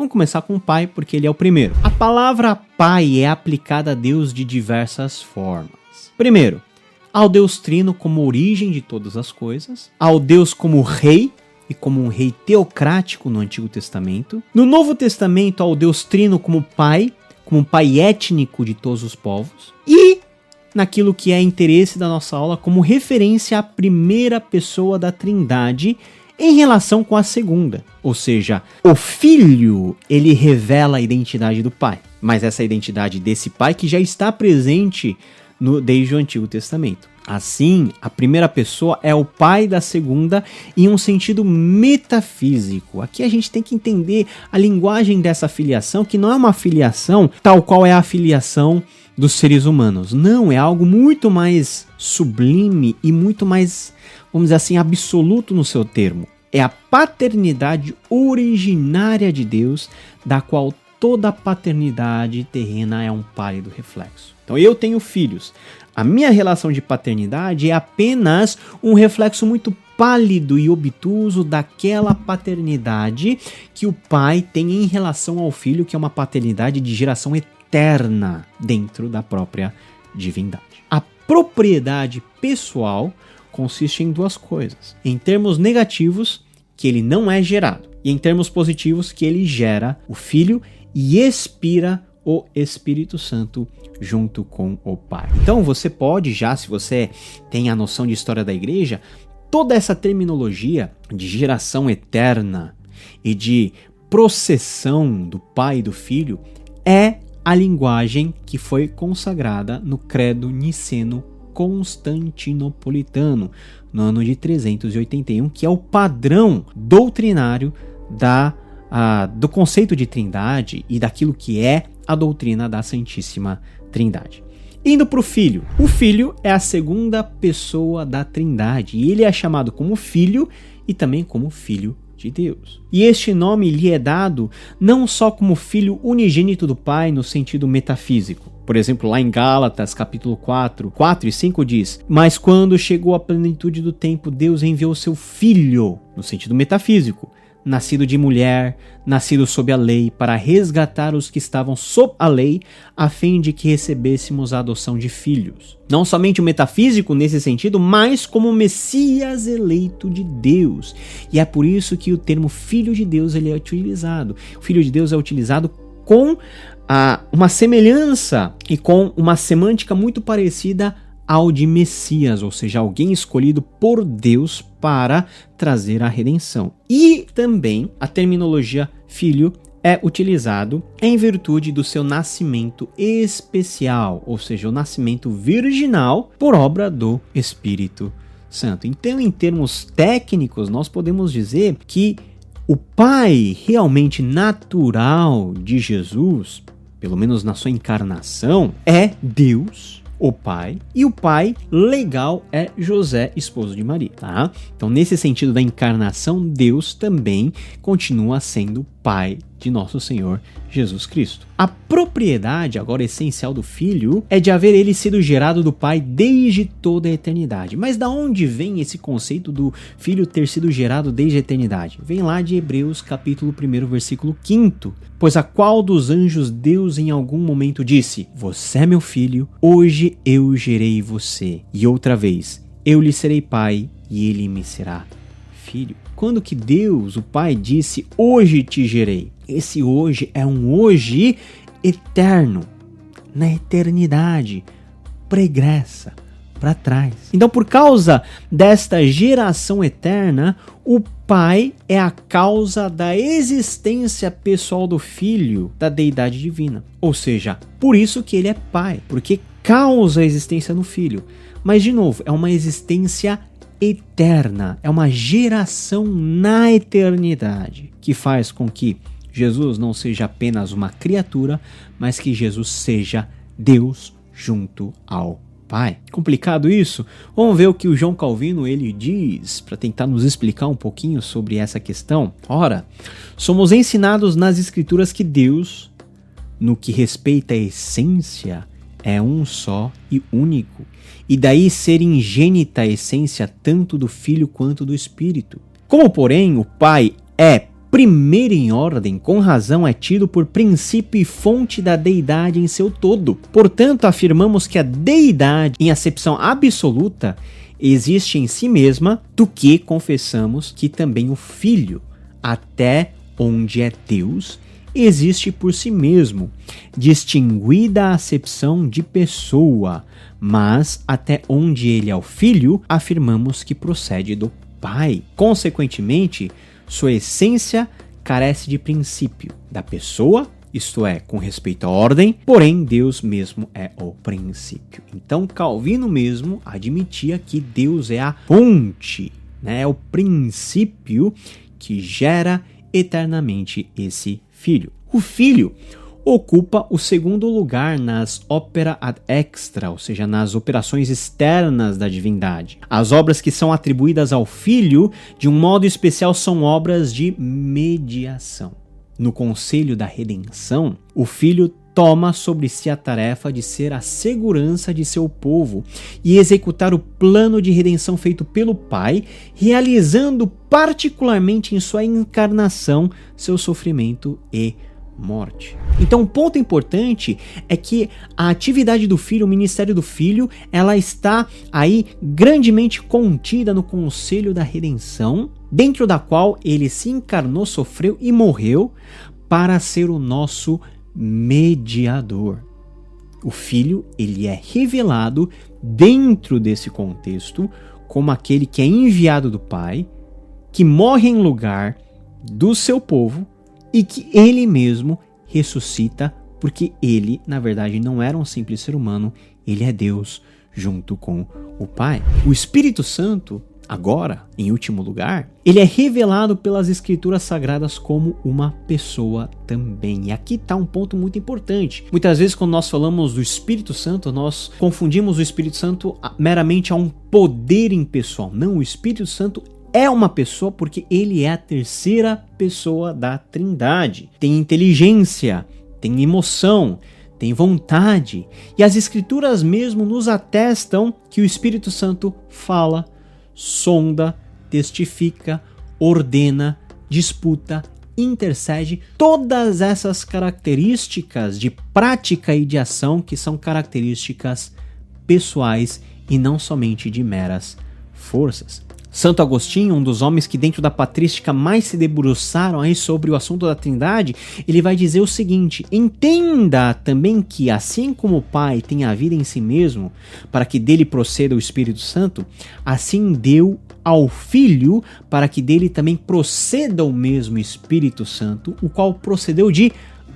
Vamos começar com o Pai, porque ele é o primeiro. A palavra Pai é aplicada a Deus de diversas formas. Primeiro, ao Deus Trino como origem de todas as coisas, ao Deus como Rei, e como um rei teocrático no Antigo Testamento. No Novo Testamento, ao Deus Trino como pai étnico de todos os povos. E naquilo que é interesse da nossa aula, como referência à primeira pessoa da Trindade em relação com a segunda. Ou seja, o Filho, ele revela a identidade do Pai. Mas essa identidade desse Pai que já está presente desde o Antigo Testamento. Assim, a primeira pessoa é o pai da segunda em um sentido metafísico. Aqui a gente tem que entender a linguagem dessa filiação, que não é uma filiação tal qual é a filiação dos seres humanos. Não, é algo muito mais sublime e muito mais, vamos dizer assim, absoluto no seu termo. É a paternidade originária de Deus, da qual toda paternidade terrena é um pálido reflexo. Então eu tenho filhos. A minha relação de paternidade é apenas um reflexo muito pálido e obtuso daquela paternidade que o pai tem em relação ao filho, que é uma paternidade de geração eterna dentro da própria divindade. A propriedade pessoal consiste em duas coisas. Em termos negativos, que ele não é gerado. E em termos positivos, que ele gera o filho e expira o Espírito Santo junto com o Pai. Então você pode já, se você tem a noção de história da igreja, toda essa terminologia de geração eterna e de processão do Pai e do Filho é a linguagem que foi consagrada no Credo Niceno-Constantinopolitano, no ano de 381, que é o padrão doutrinário do conceito de trindade e daquilo que é a doutrina da Santíssima Trindade. Indo para o Filho. O Filho é a segunda pessoa da Trindade e ele é chamado como Filho e também como Filho de Deus. E este nome lhe é dado não só como Filho unigênito do Pai no sentido metafísico. Por exemplo, lá em Gálatas, capítulo 4 e 5 diz: mas quando chegou a plenitude do tempo, Deus enviou seu Filho, no sentido metafísico, nascido de mulher, nascido sob a lei, para resgatar os que estavam sob a lei, a fim de que recebêssemos a adoção de filhos. Não somente o metafísico nesse sentido, mas como Messias eleito de Deus. E é por isso que o termo Filho de Deus ele é utilizado. O Filho de Deus é utilizado com uma semelhança e com uma semântica muito parecida ao de Messias, ou seja, alguém escolhido por Deus para trazer a redenção. E também a terminologia filho é utilizado em virtude do seu nascimento especial, ou seja, o nascimento virginal por obra do Espírito Santo. Então, em termos técnicos, nós podemos dizer que o Pai realmente natural de Jesus, pelo menos na sua encarnação, é Deus, o Pai, e o Pai legal é José, esposo de Maria, tá? Então, nesse sentido da encarnação, Deus também continua sendo Pai de nosso Senhor Jesus Cristo. A propriedade, agora essencial do Filho, é de haver ele sido gerado do Pai desde toda a eternidade. Mas da onde vem esse conceito do Filho ter sido gerado desde a eternidade? Vem lá de Hebreus capítulo 1, versículo 5. Pois a qual dos anjos Deus em algum momento disse: você é meu filho, hoje eu gerei você. E outra vez, eu lhe serei pai e ele me será filho. Quando que Deus, o Pai, disse: hoje te gerei? Esse hoje é um hoje eterno, na eternidade, pregressa, para trás. Então, por causa desta geração eterna, o Pai é a causa da existência pessoal do Filho, da deidade divina. Ou seja, por isso que ele é Pai, porque causa a existência no Filho. Mas, de novo, é uma existência eterna, é uma geração na eternidade, que faz com que Jesus não seja apenas uma criatura, mas que Jesus seja Deus junto ao Pai. Complicado isso? Vamos ver o que o João Calvino ele diz para tentar nos explicar um pouquinho sobre essa questão. Ora, somos ensinados nas Escrituras que Deus, no que respeita à essência, é um só e único, e daí ser ingênita a essência tanto do Filho quanto do Espírito. Como, porém, o Pai é primeiro em ordem, com razão é tido por princípio e fonte da deidade em seu todo. Portanto, afirmamos que a deidade, em acepção absoluta, existe em si mesma, do que confessamos que também o Filho, até onde é Deus, existe por si mesmo, distinguida a acepção de pessoa, mas até onde ele é o Filho, afirmamos que procede do Pai. Consequentemente, sua essência carece de princípio da pessoa, isto é, com respeito à ordem, porém Deus mesmo é o princípio. Então Calvino mesmo admitia que Deus é a fonte, né? É o princípio que gera eternamente esse Filho. O Filho ocupa o segundo lugar nas opera ad extra, ou seja, nas operações externas da divindade. As obras que são atribuídas ao Filho, de um modo especial, são obras de mediação. No conselho da redenção, o Filho toma sobre si a tarefa de ser a segurança de seu povo e executar o plano de redenção feito pelo Pai, realizando particularmente em sua encarnação seu sofrimento e morte. Então, um ponto importante é que a atividade do Filho, o ministério do Filho, ela está aí grandemente contida no conselho da redenção, dentro da qual ele se encarnou, sofreu e morreu para ser o nosso mediador. O Filho, ele é revelado dentro desse contexto como aquele que é enviado do Pai, que morre em lugar do seu povo e que ele mesmo ressuscita, porque ele, na verdade, não era um simples ser humano, ele é Deus junto com o Pai. O Espírito Santo, agora, em último lugar, ele é revelado pelas Escrituras Sagradas como uma pessoa também. E aqui está um ponto muito importante. Muitas vezes, quando nós falamos do Espírito Santo, nós confundimos o Espírito Santo meramente a um poder impessoal. Não, o Espírito Santo é uma pessoa porque ele é a terceira pessoa da Trindade. Tem inteligência, tem emoção, tem vontade. E as Escrituras mesmo nos atestam que o Espírito Santo fala, sonda, testifica, ordena, disputa, intercede. Todas essas características de prática e de ação que são características pessoais e não somente de meras forças. Santo Agostinho, um dos homens que dentro da patrística mais se debruçaram aí sobre o assunto da Trindade, ele vai dizer o seguinte: entenda também que assim como o Pai tem a vida em si mesmo, para que dele proceda o Espírito Santo, assim deu ao Filho para que dele também proceda o mesmo Espírito Santo, o qual procedeu de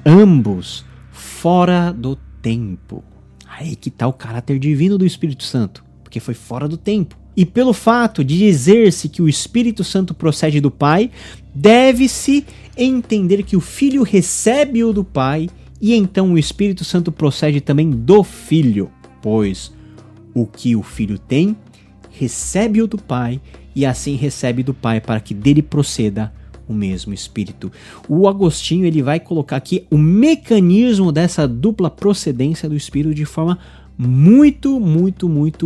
ambos, fora do tempo. Aí que está o caráter divino do Espírito Santo, porque foi fora do tempo. E pelo fato de dizer-se que o Espírito Santo procede do Pai, deve-se entender que o Filho recebe o do Pai e então o Espírito Santo procede também do Filho, pois o que o Filho tem, recebe o do Pai e assim recebe do Pai para que dele proceda o mesmo Espírito. O Agostinho ele vai colocar aqui o mecanismo dessa dupla procedência do Espírito de forma muito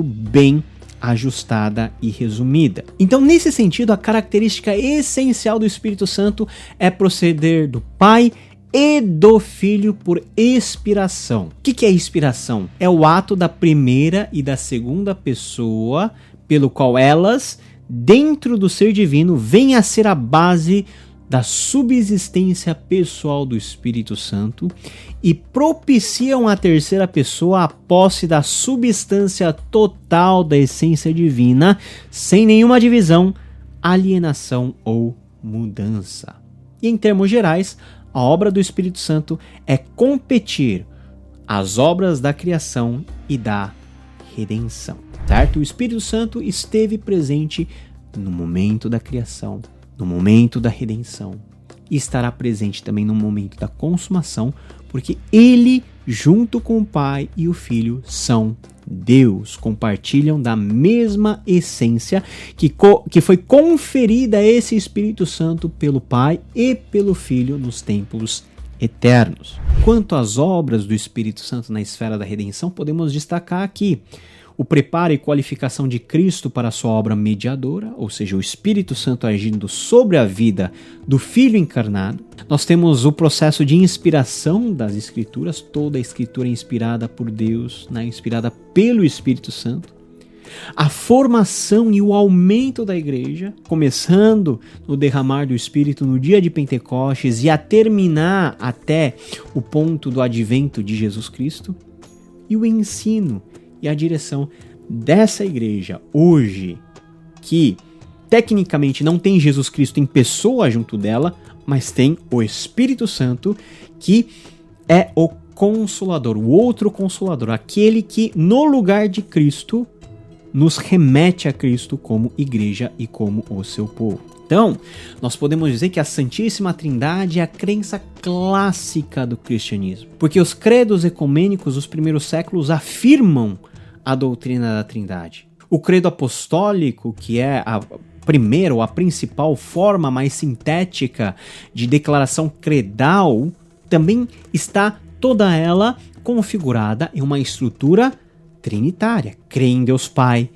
bem ajustada e resumida. Então, nesse sentido, a característica essencial do Espírito Santo é proceder do Pai e do Filho por expiração. O que é expiração? É o ato da primeira e da segunda pessoa, pelo qual elas, dentro do ser divino, vêm a ser a base da subsistência pessoal do Espírito Santo e propiciam à terceira pessoa a posse da substância total da essência divina, sem nenhuma divisão, alienação ou mudança. E em termos gerais, a obra do Espírito Santo é competir às obras da criação e da redenção, certo? O Espírito Santo esteve presente no momento da criação, no momento da redenção, e estará presente também no momento da consumação, porque ele, junto com o Pai e o Filho, são Deus, compartilham da mesma essência que foi conferida a esse Espírito Santo pelo Pai e pelo Filho nos tempos eternos. Quanto às obras do Espírito Santo na esfera da redenção, podemos destacar aqui o preparo e qualificação de Cristo para a sua obra mediadora, ou seja, o Espírito Santo agindo sobre a vida do Filho encarnado. Nós temos o processo de inspiração das Escrituras, toda a Escritura é inspirada por Deus, né? Inspirada pelo Espírito Santo. A formação e o aumento da igreja, começando no derramar do Espírito no dia de Pentecostes e a terminar até o ponto do advento de Jesus Cristo. E o ensino e a direção dessa igreja hoje, que tecnicamente não tem Jesus Cristo em pessoa junto dela, mas tem o Espírito Santo, que é o Consolador, o outro Consolador, aquele que no lugar de Cristo nos remete a Cristo como igreja e como o seu povo. Então, nós podemos dizer que a Santíssima Trindade é a crença clássica do cristianismo, porque os credos ecumênicos dos primeiros séculos afirmam a doutrina da Trindade. O credo apostólico, que é a primeira ou a principal forma mais sintética de declaração credal, também está toda ela configurada em uma estrutura trinitária. Creio em Deus Pai,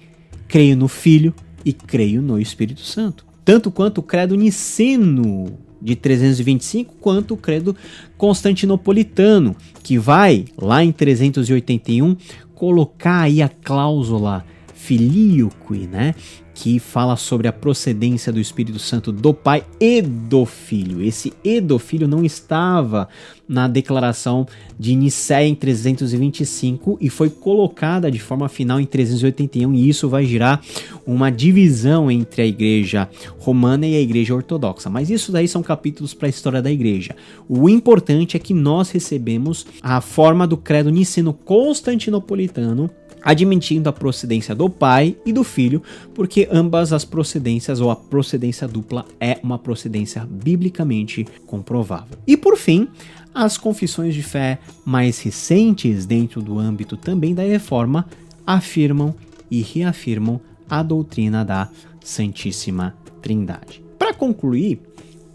creio no Filho e creio no Espírito Santo. Tanto quanto o credo niceno de 325, quanto o credo constantinopolitano, que vai, lá em 381, colocar aí a cláusula filioque, né? Que fala sobre a procedência do Espírito Santo do Pai e do Filho. Esse e do Filho não estava na declaração de Nicéia em 325 e foi colocada de forma final em 381, e isso vai gerar uma divisão entre a igreja romana e a igreja ortodoxa. Mas isso daí são capítulos para a história da igreja. O importante é que nós recebemos a forma do credo niceno constantinopolitano, admitindo a procedência do Pai e do Filho, porque ambas as procedências, ou a procedência dupla, é uma procedência biblicamente comprovável. E por fim, as confissões de fé mais recentes, dentro do âmbito também da Reforma, afirmam e reafirmam a doutrina da Santíssima Trindade. Para concluir,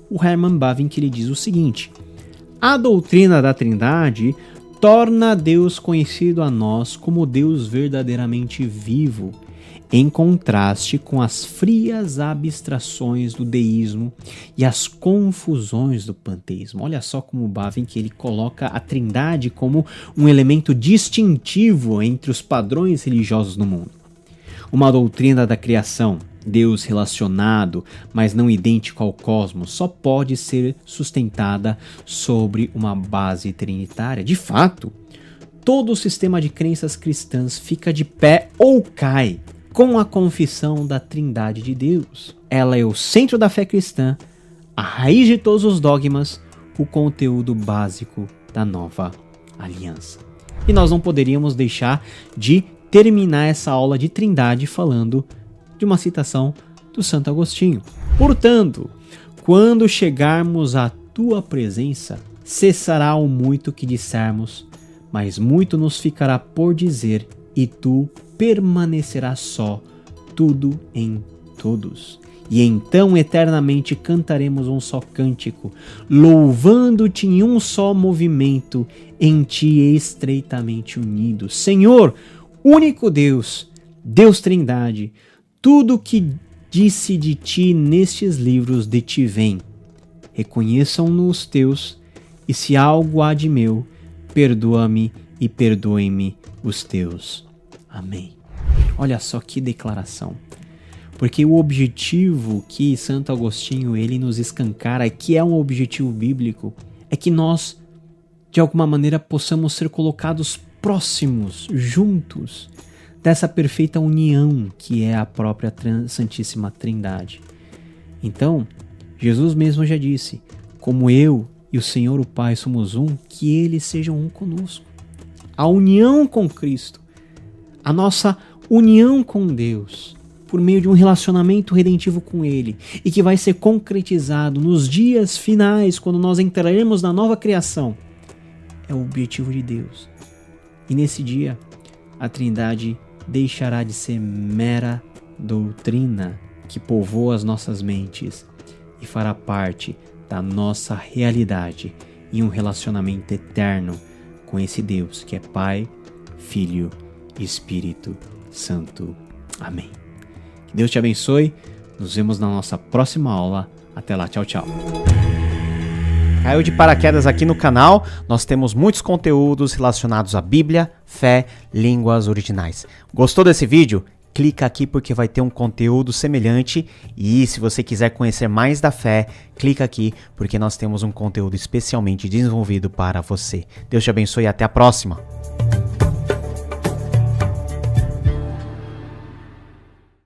o Herman Bavinck ele diz o seguinte: a doutrina da Trindade torna Deus conhecido a nós como Deus verdadeiramente vivo, em contraste com as frias abstrações do deísmo e as confusões do panteísmo. Olha só como Bavinck ele coloca a Trindade como um elemento distintivo entre os padrões religiosos do mundo. Uma doutrina da criação, Deus relacionado, mas não idêntico ao cosmos, só pode ser sustentada sobre uma base trinitária. De fato, todo o sistema de crenças cristãs fica de pé ou cai com a confissão da Trindade de Deus. Ela é o centro da fé cristã, a raiz de todos os dogmas, o conteúdo básico da nova aliança. E nós não poderíamos deixar de terminar essa aula de Trindade falando de uma citação do Santo Agostinho. Portanto, quando chegarmos à tua presença, cessará o muito que dissermos, mas muito nos ficará por dizer, e tu permanecerás só, tudo em todos. E então eternamente cantaremos um só cântico, louvando-te em um só movimento, em ti estreitamente unidos. Senhor, único Deus, Deus Trindade, tudo que disse de ti nestes livros de ti vem. Reconheçam-no os teus, e se algo há de meu, perdoa-me e perdoem-me os teus. Amém. Olha só que declaração. Porque o objetivo que Santo Agostinho ele nos escancara, que é um objetivo bíblico, é que nós, de alguma maneira, possamos ser colocados próximos, juntos, dessa perfeita união que é a própria Santíssima Trindade. Então, Jesus mesmo já disse, como eu e o Senhor o Pai somos um, que eles sejam um conosco. A união com Cristo, a nossa união com Deus, por meio de um relacionamento redentivo com Ele, e que vai ser concretizado nos dias finais, quando nós entraremos na nova criação, é o objetivo de Deus. E nesse dia, a Trindade deixará de ser mera doutrina que povoa as nossas mentes e fará parte da nossa realidade em um relacionamento eterno com esse Deus que é Pai, Filho e Espírito Santo. Amém. Que Deus te abençoe. Nos vemos na nossa próxima aula. Até lá. Tchau, tchau. Caiu de paraquedas aqui no canal, nós temos muitos conteúdos relacionados à Bíblia, fé, línguas originais. Gostou desse vídeo? Clica aqui porque vai ter um conteúdo semelhante e se você quiser conhecer mais da fé, clica aqui porque nós temos um conteúdo especialmente desenvolvido para você. Deus te abençoe e até a próxima!